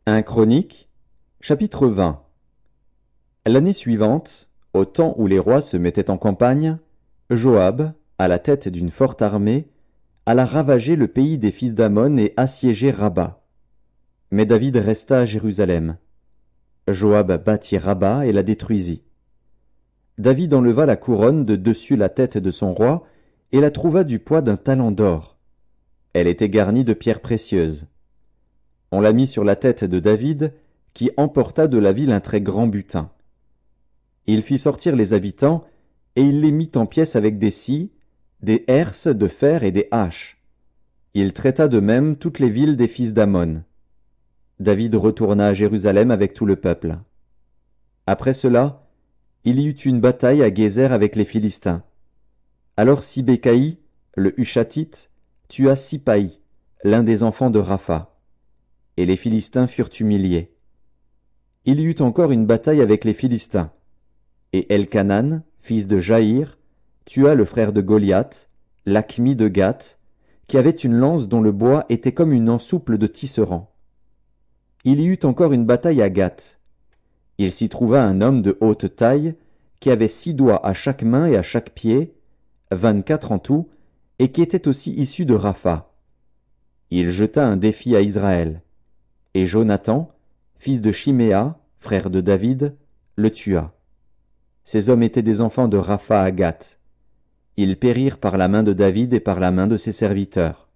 1 Chroniques, chapitre 20. L'année suivante, au temps où les rois se mettaient en campagne, Joab, à la tête d'une forte armée, alla ravager le pays des fils d'Ammon et assiéger Rabba. Mais David resta à Jérusalem. Joab bâtit Rabba et la détruisit. David enleva la couronne de dessus la tête de son roi et la trouva du poids d'un talent d'or. Elle était garnie de pierres précieuses. On la mit sur la tête de David, qui emporta de la ville un très grand butin. Il fit sortir les habitants, et il les mit en pièces avec des scies, des herses de fer et des haches. Il traita de même toutes les villes des fils d'Ammon. David retourna à Jérusalem avec tout le peuple. Après cela, il y eut une bataille à Gézer avec les Philistins. Alors Sibécaï, le Hushatite, tua Sipaï, l'un des enfants de Rapha. Et les Philistins furent humiliés. Il y eut encore une bataille avec les Philistins. Et Elkanan, fils de Jaïr, tua le frère de Goliath, l'Achmi de Gath, qui avait une lance dont le bois était comme une ensouple de tisserand. Il y eut encore une bataille à Gath. Il s'y trouva un homme de haute taille, qui avait 6 doigts à chaque main et à chaque pied, 24 en tout, et qui était aussi issu de Rapha. Il jeta un défi à Israël. Et Jonathan, fils de Chiméa, frère de David, le tua. Ces hommes étaient des enfants de Rapha à Gath. Ils périrent par la main de David et par la main de ses serviteurs.